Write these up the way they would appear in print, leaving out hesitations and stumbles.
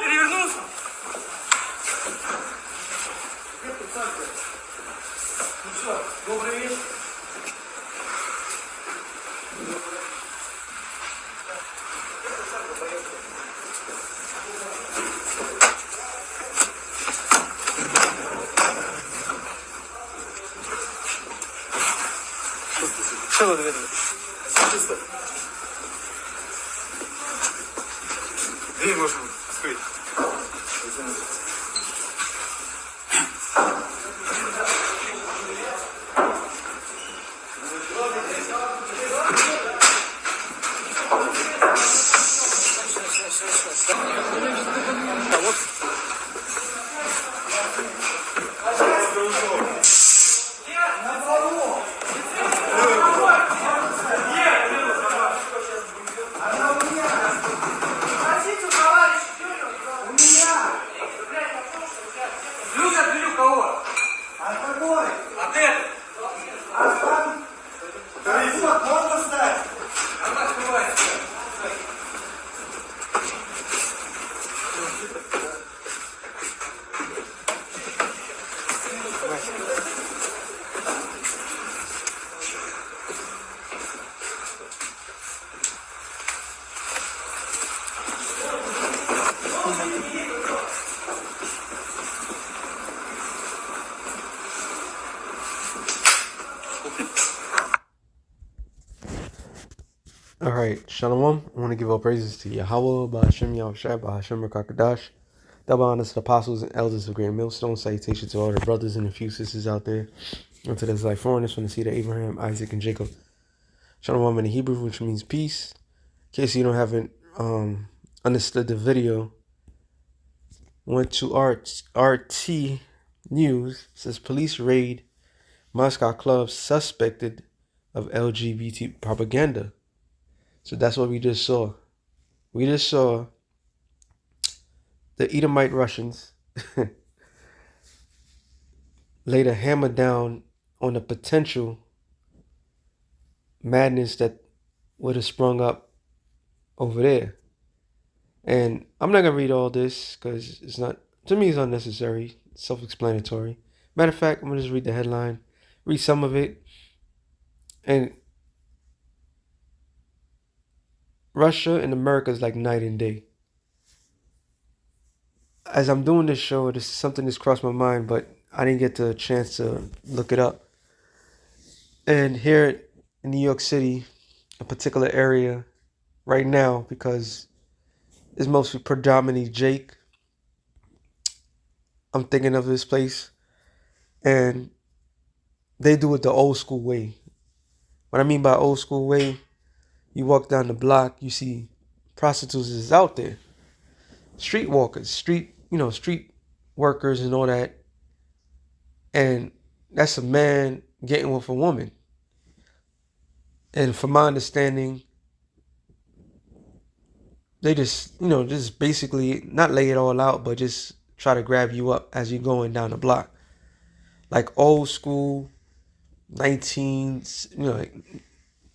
перевернулся. Ну все, добрый вечер. Что вы говорите? Чисто. Дверь можно открыть. А вот. Кого? От какой? От этого. А там? Вот, можно стать. Она открывается. All right, Shalom. I want to give all praises to Yahweh, Ba'ashem Yahushua, Ba'ashem Rakakadash, double honors to the apostles and elders of Grand Millstone. Salutations to all the brothers and a few sisters out there, and to those like foreigners from the seed of Abraham, Isaac, and Jacob. Shalom in the Hebrew, which means peace. In case you haven't understood the video, went to RT News. It says police raid Moscow club suspected of LGBT propaganda. So that's what we just saw. We just saw the Edomite Russians laid a hammer down on the potential madness that would have sprung up over there. And I'm not going to read all this because it's not, to me, it's unnecessary, self-explanatory. Matter of fact, I'm going to just read the headline, read some of it, and Russia and America is like night and day. As I'm doing this show, this is something that's crossed my mind, but I didn't get the chance to look it up. And here in New York City, a particular area right now, because it's mostly predominantly Jake, I'm thinking of this place, and they do it the old school way. What I mean by old school way, you walk down the block, you see prostitutes is out there, street walkers, street workers and all that. And that's a man getting with a woman. And from my understanding, they just basically not lay it all out, but just try to grab you up as you're going down the block. Like old school, 19s,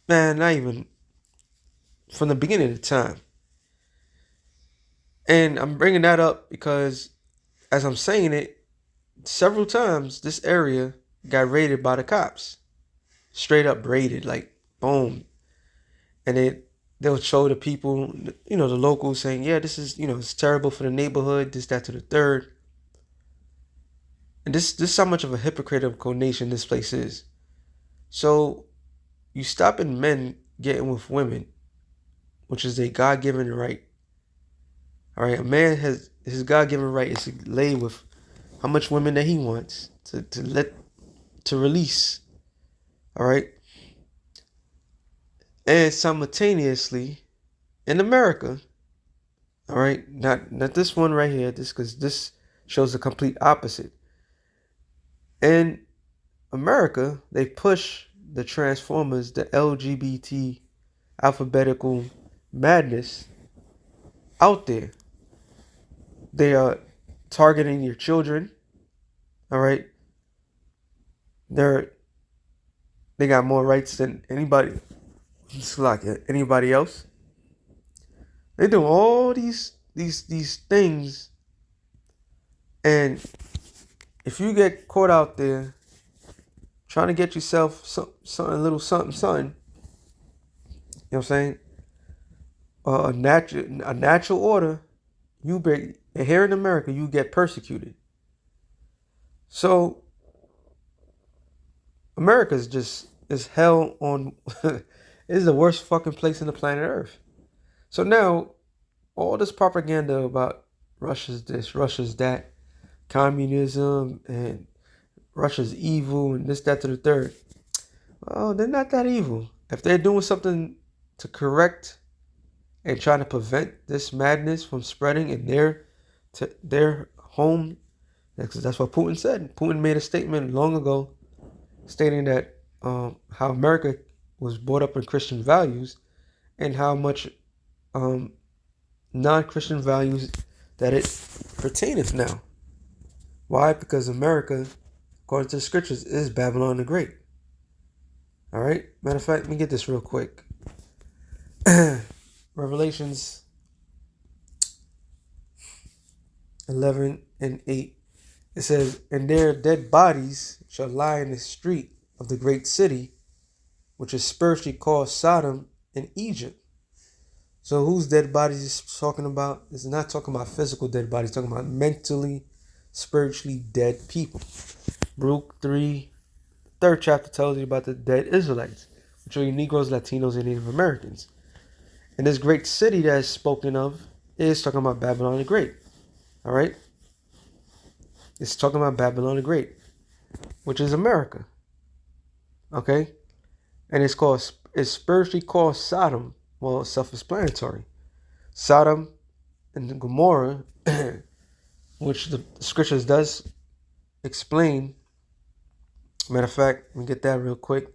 not even from the beginning of time. And I'm bringing that up because as I'm saying it, several times this area got raided by the cops. Straight up raided, like boom. And they'll show the people, the locals saying, yeah, this is, it's terrible for the neighborhood, this, that, to the third. And this is how much of a hypocritical nation this place is. So you stopping men getting with women, which is a God-given right. All right, a man has his God-given right is to lay with how much women that he wants to release. All right, and simultaneously in America, all right, not this one right here, because this shows the complete opposite. In America, they push the Transformers, the LGBT alphabetical madness out there. They are targeting your children. All right. They got more rights than anybody else. They do all these these things, and if you get caught out there trying to get yourself a little something, you know what I'm saying? A natural order, here in America, you get persecuted. So America is hell on. Is the worst fucking place on the planet Earth. So now, all this propaganda about Russia's this, Russia's that, communism, and Russia's evil, and this, that, to the third. Well, they're not that evil. If they're doing something to correct and trying to prevent this madness from spreading in their home, that's what Putin said. Putin made a statement long ago stating that how America was brought up in Christian values and how much non-Christian values that it pertaineth now. Why? Because America, according to the scriptures, is Babylon the Great. All right? Matter of fact, let me get this real quick. Revelations 11:8. It says, "And their dead bodies shall lie in the street of the great city, which is spiritually called Sodom and Egypt." So whose dead bodies is talking about? It's not talking about physical dead bodies. It's talking about mentally, spiritually dead people. Baruch 3, third chapter tells you about the dead Israelites, which are Negroes, Latinos, and Native Americans. And this great city that is spoken of is talking about Babylon the Great. All right? It's talking about Babylon the Great, which is America. Okay? And it's spiritually called Sodom. Well, it's self-explanatory. Sodom and Gomorrah, which the scriptures does explain. Matter of fact, let me get that real quick.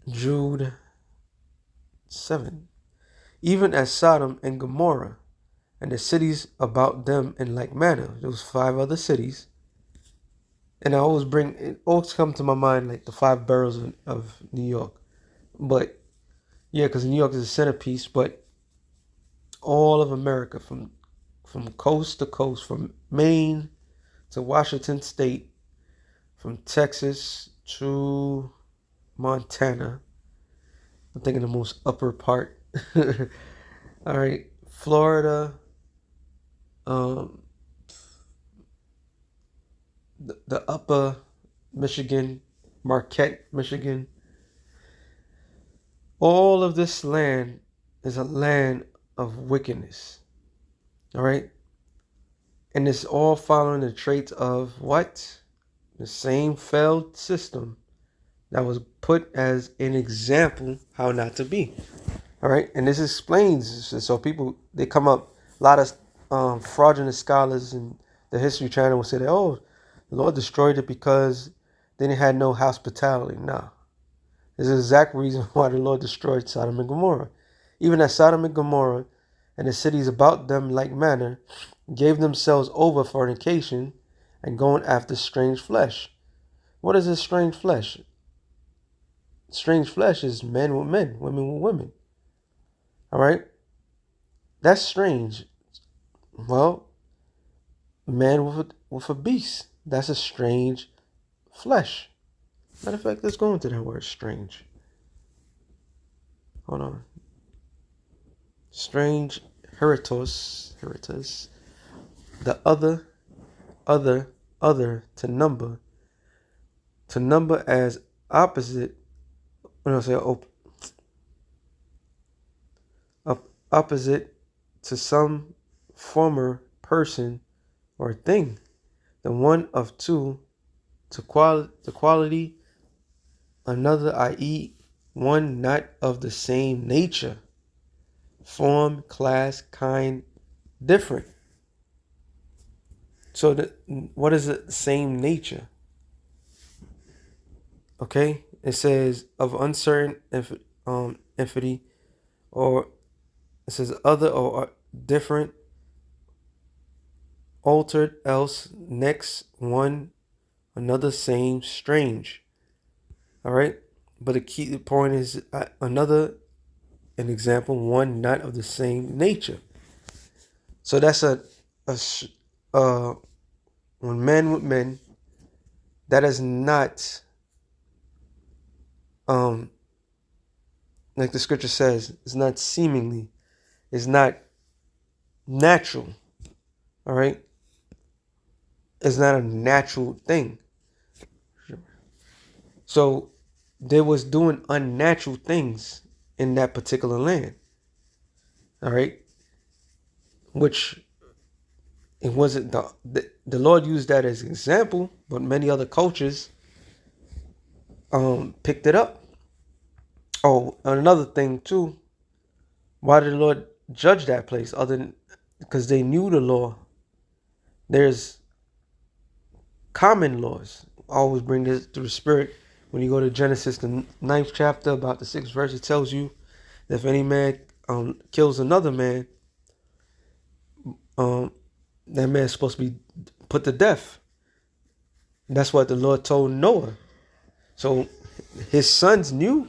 Jude 7. "Even as Sodom and Gomorrah and the cities about them in like manner." There was 5 other cities. And it always come to my mind like the 5 boroughs of New York. But yeah, because New York is a centerpiece, but all of America from coast to coast, from Maine to Washington State, from Texas to Montana. I'm thinking the most upper part. All right, Florida, the upper Michigan, Marquette, Michigan. All of this land is a land of wickedness. All right? And it's all following the traits of what? The same failed system that was put as an example how not to be. All right? And this explains, so people, they come up, a lot of fraudulent scholars in the History Channel will say that, oh, the Lord destroyed it because they didn't have no hospitality. Nah. There's the exact reason why the Lord destroyed Sodom and Gomorrah. Even as Sodom and Gomorrah and the cities about them like manner gave themselves over fornication and going after strange flesh. What is this strange flesh? Strange flesh is men with men, women with women. All right? That's strange. Well, man with a beast. That's a strange flesh. Matter of fact, let's go into that word strange. Hold on. Strange, heritos. The other, to number. To number as opposite. Opposite to some former person or thing. The one of two to quality, another, i.e., one not of the same nature, form, class, kind, different. So what is the same nature? Okay, it says of uncertain entity, or it says other or different, altered, else, next, one, another, same, strange. All right, but the key point is another an example, one not of the same nature. So that's when men with men, that is not, like the scripture says, it's not seemingly, it's not natural. All right? It's not a natural thing. So they was doing unnatural things in that particular land. All right? Which it wasn't the Lord used that as an example, but many other cultures picked it up. Oh, another thing too, why did the Lord judge that place? Other than because they knew the law. There's common laws. I always bring this through the Spirit. When you go to Genesis, the 9th chapter, about the 6th verse, it tells you that if any man kills another man, that man is supposed to be put to death. And that's what the Lord told Noah. So his sons knew.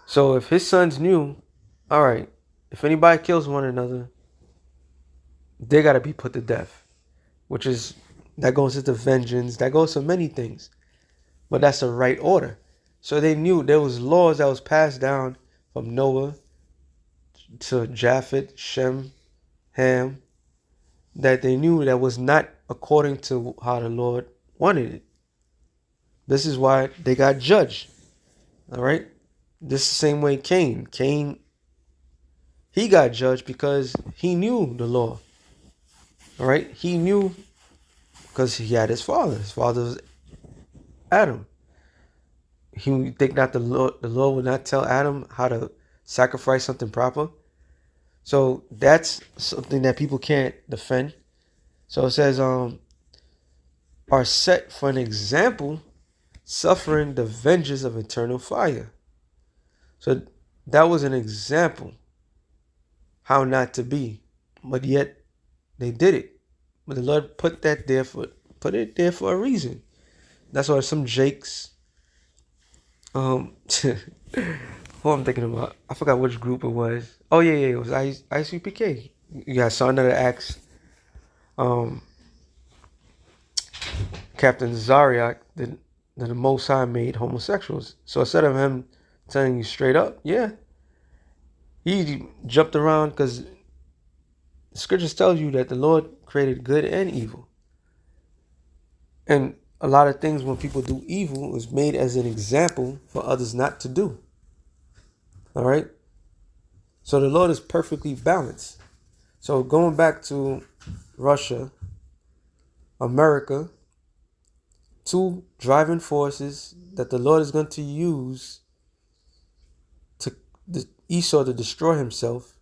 So if his sons knew, all right, if anybody kills one another, they got to be put to death, which is, that goes into vengeance, that goes to many things, but that's the right order. So they knew there was laws that was passed down from Noah to Japheth, Shem, Ham, that they knew that was not according to how the Lord wanted it. This is why they got judged. All right? This is the same way Cain, he got judged because he knew the law. All right? He knew because he had his father. His father was Adam. He would think that the Lord would not tell Adam how to sacrifice something proper. So that's something that people can't defend. So it says, are set for an example, suffering the vengeance of eternal fire. So that was an example how not to be, but yet they did it. But the Lord put it there for a reason. That's why some Jakes, who I'm thinking about, I forgot which group it was. Oh yeah, it was ICPK. You got Son that asked Captain Zariak that the Most High made homosexuals. So instead of him telling you straight up, yeah, he jumped around because the scriptures tells you that the Lord created good and evil. And a lot of things when people do evil is made as an example for others not to do. All right? So the Lord is perfectly balanced. So going back to Russia, America, two driving forces that the Lord is going to use to Esau to destroy himself.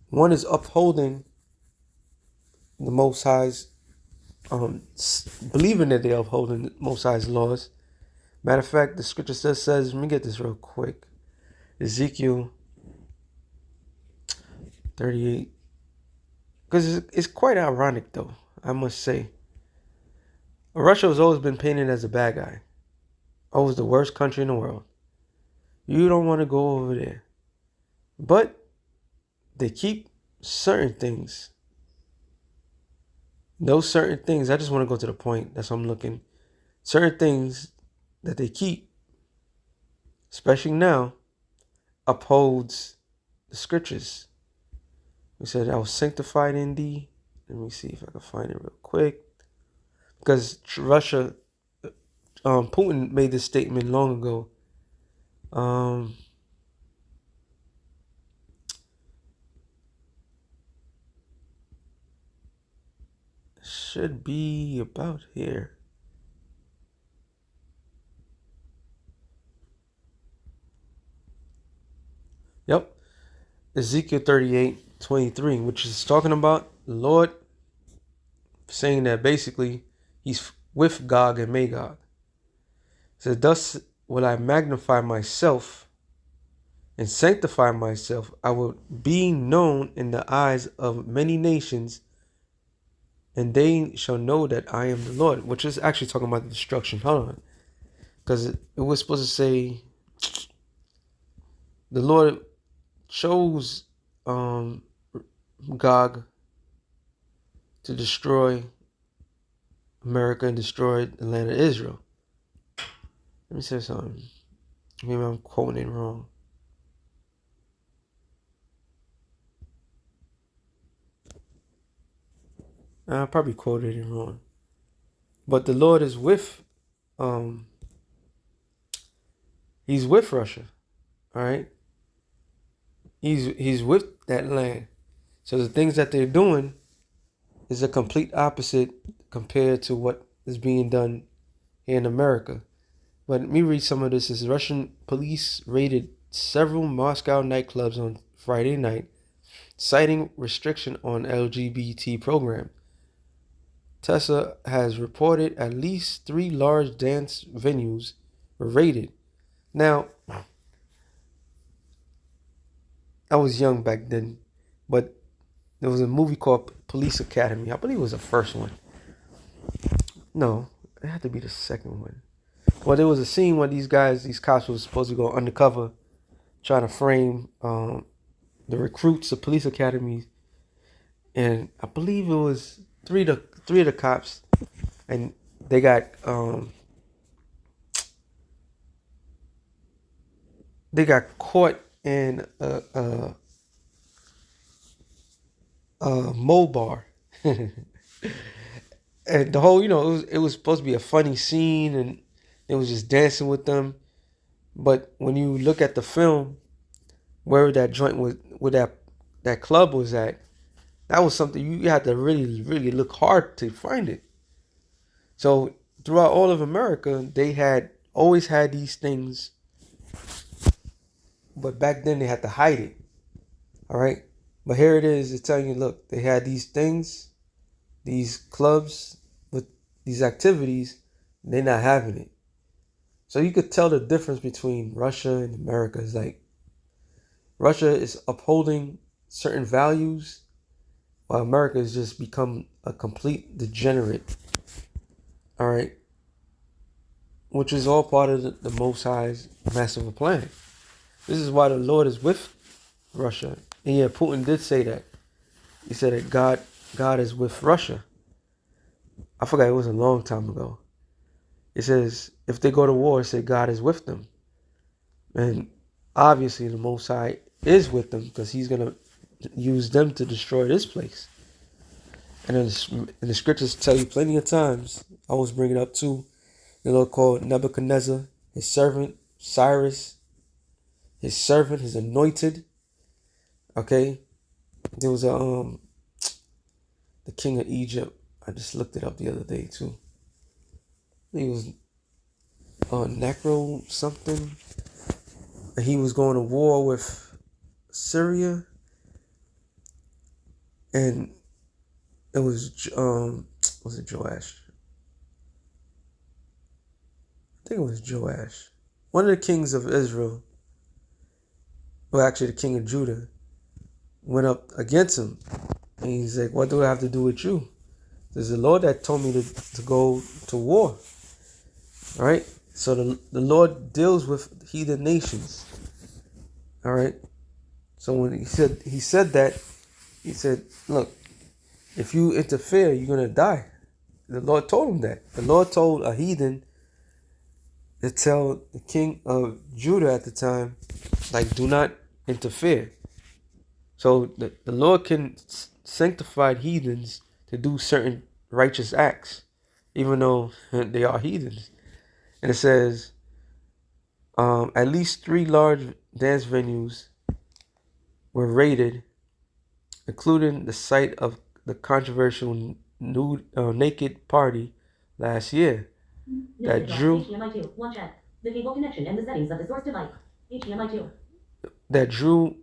One is upholding the Most High's, believing that they're upholding the Most High's laws. Matter of fact, the scripture says, let me get this real quick. Ezekiel 38. Because it's quite ironic, though, I must say. Russia has always been painted as a bad guy. Always the worst country in the world. You don't want to go over there. But they keep certain things. Those certain things, I just want to go to the point. That's what I'm looking. Certain things that they keep, especially now, upholds the scriptures. We said, I was sanctified in thee. Let me see if I can find it real quick. Because Russia, Putin made this statement long ago. Should be about here. Yep. Ezekiel 38:23, which is talking about the Lord saying that basically he's with Gog and Magog. It says, thus will I magnify myself and sanctify myself. I will be known in the eyes of many nations, and they shall know that I am the Lord, which is actually talking about the destruction. Hold on. Because it was supposed to say, the Lord chose Gog to destroy America and destroy the land of Israel. Let me say something. Maybe I'm quoting it wrong. I probably quoted it wrong. But the Lord is with he's with Russia. All right? He's with that land. So the things that they're doing is a complete opposite compared to what is being done here in America. But let me read some of this. This is Russian police raided several Moscow nightclubs on Friday night, citing restriction on LGBT program. TESA has reported at least 3 large dance venues were raided. Now, I was young back then, but there was a movie called Police Academy. I believe it was the first one. No, it had to be the second one. Well, there was a scene where these cops were supposed to go undercover, trying to frame the recruits of police academies, and I believe it was three of the cops, and they got caught in a Mo bar. And the whole, it was supposed to be a funny scene, and it was just dancing with them. But when you look at the film, where that joint was, where that club was at, that was something you had to really, really look hard to find it. So throughout all of America, they had always had these things, but back then they had to hide it. All right, but here it is. It's telling you, look, they had these things, these clubs with these activities. They're not having it. So you could tell the difference between Russia and America. It's like Russia is upholding certain values, while America has just become a complete degenerate. All right. Which is all part of the Most High's massive plan. This is why the Lord is with Russia. And yeah, Putin did say that. He said that God is with Russia. I forgot, it was a long time ago. It says, if they go to war, it says God is with them. And obviously the Most High is with them, because he's going to use them to destroy this place. And in the scriptures tell you plenty of times, I was bringing up too, the Lord called Nebuchadnezzar, his servant, Cyrus, his servant, his anointed. Okay? There was the king of Egypt. I just looked it up the other day too. He was Necro something. And he was going to war with Syria. And it was it Joash? I think it was Joash. One of the kings of Israel, well, actually the king of Judah, went up against him. And he's like, what do I have to do with you? There's the Lord that told me to go to war. All right? So the Lord deals with heathen nations. All right? So when he said that, he said, look, if you interfere, you're going to die. The Lord told him that. The Lord told a heathen to tell the king of Judah at the time, like, do not interfere. So the Lord can sanctify heathens to do certain righteous acts, even though they are heathens. And it says, at least 3 large dance venues were raided, including the site of the controversial naked party last year that drew the cable connection and the settings of the source device. HDMI 2. That drew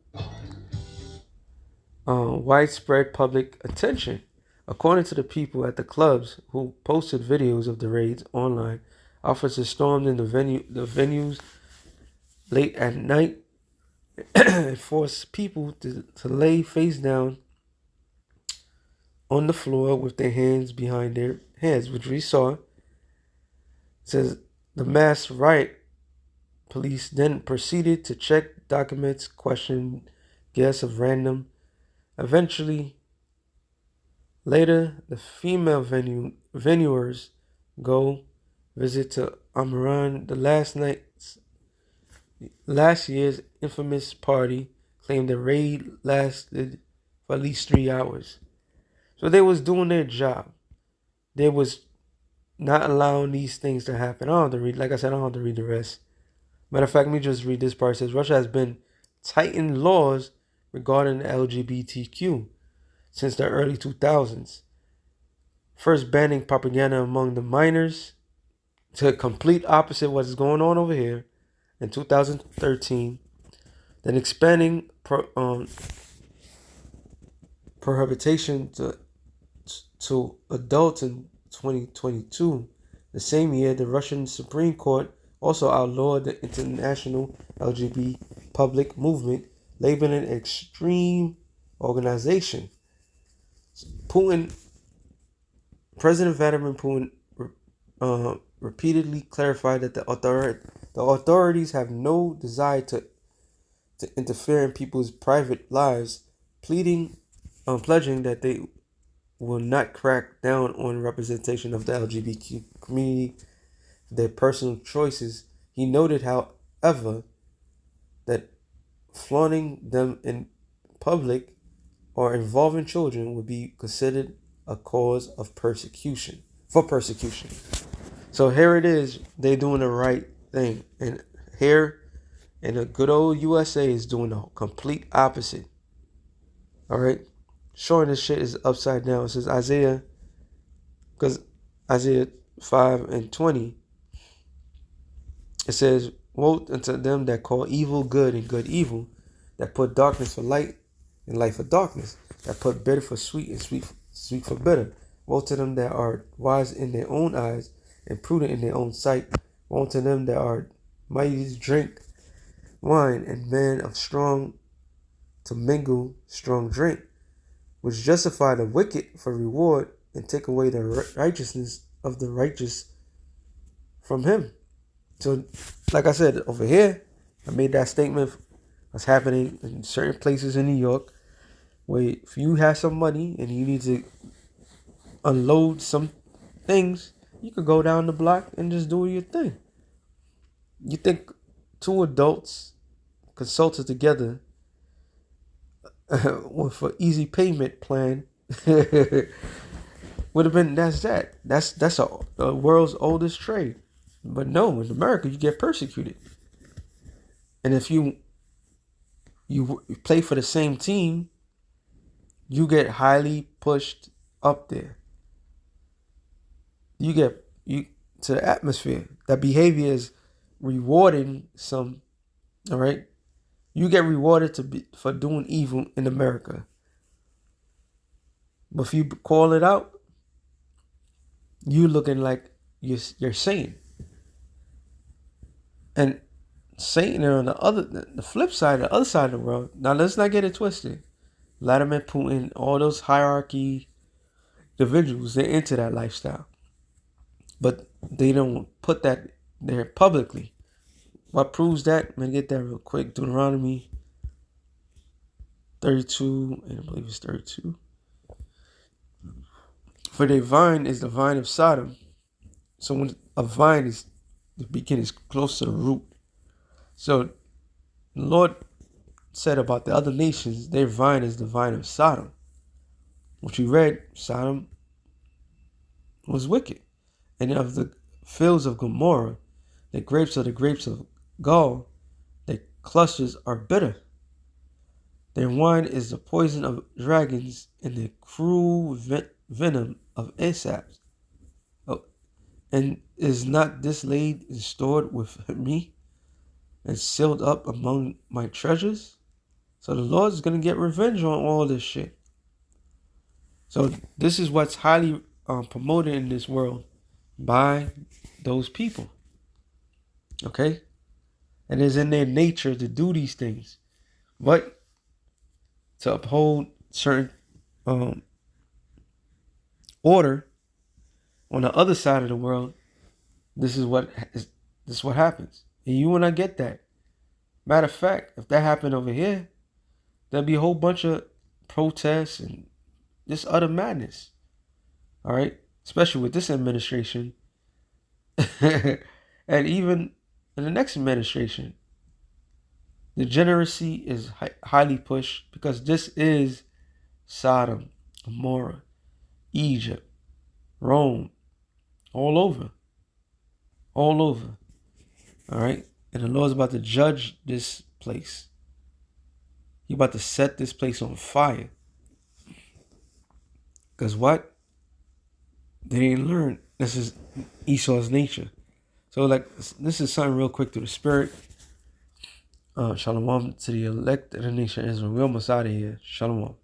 widespread public attention. According to the people at the clubs who posted videos of the raids online, officers stormed in the venues late at night and forced people to lay face down on the floor with their hands behind their heads, which we saw. It says the mass riot police then proceeded to check documents, question guests of random. Eventually, later, the female venuers go visit to Amaran. The last year's infamous party claimed the raid lasted for at least 3 hours. So they was doing their job. They was not allowing these things to happen. I don't have to read, like I said, I don't have to read the rest. Matter of fact, let me just read this part. It says Russia has been tightening laws regarding the LGBTQ since the early 2000s. First banning propaganda among the minors, to complete opposite what is going on over here in 2013. Then expanding prohibition to adults in 2022. The same year, the Russian Supreme Court also outlawed the international LGBT public movement, labeling it an extreme organization. President Vladimir Putin repeatedly clarified that the authorities have no desire to interfere in people's private lives, pledging that they will not crack down on representation of the LGBTQ community for their personal choices. He noted, however, that flaunting them in public or involving children would be considered a cause of persecution. So here it is, they doing the right thing. And here in the good old USA is doing the complete opposite. Alright? Showing this shit is upside down. It says Isaiah 5:20. It says, woe unto them that call evil good and good evil, that put darkness for light and light for darkness, that put bitter for sweet and sweet for bitter. Woe to them that are wise in their own eyes and prudent in their own sight. Woe to them that are mighty to drink wine and men of strong to mingle strong drink, which justify the wicked for reward and take away the righteousness of the righteous from him. So, like I said, over here, I made that statement. What's happening in certain places in New York, where if you have some money and you need to unload some things, you could go down the block and just do your thing. You think two adults consulted together with an easy payment plan would have been that's the world's oldest trade. But no, in America you get persecuted. And if you play for the same team, you get highly pushed up there. You get to the atmosphere. That behavior is rewarding some. All right, you get rewarded for doing evil in America. But if you call it out, you looking like you're Satan. And Satan on the flip side, the other side of the world. Now let's not get it twisted. Vladimir Putin, all those hierarchy individuals, they're into that lifestyle. But they don't put that there publicly. What proves that? I'm going to get that real quick. Deuteronomy 32, and I believe it's 32. For the vine is the vine of Sodom. So when a vine is, the beginning is close to the root. So the Lord said about the other nations, their vine is the vine of Sodom. Which we read, Sodom was wicked. And of the fields of Gomorrah, the grapes are the grapes of gall, their clusters are bitter. Their wine is the poison of dragons and the cruel venom of Asaps. Oh, and is not this laid and stored with me and sealed up among my treasures? So the Lord is going to get revenge on all this shit. So this is what's highly promoted in this world by those people. Okay? And it's in their nature to do these things. But to uphold certain order on the other side of the world, this is what happens. And you will not get that. Matter of fact, if that happened over here, there'll be a whole bunch of protests and this other madness. All right? Especially with this administration. And even in the next administration. Degeneracy is highly pushed because this is Sodom, Gomorrah, Egypt, Rome, all over. All over. All right? And the Lord's about to judge this place. He's about to set this place on fire. Because what? They didn't learn. This is Esau's nature. So like, this is something real quick through the spirit. Shalom to the elect of the nation Israel. We almost out of here. Shalom.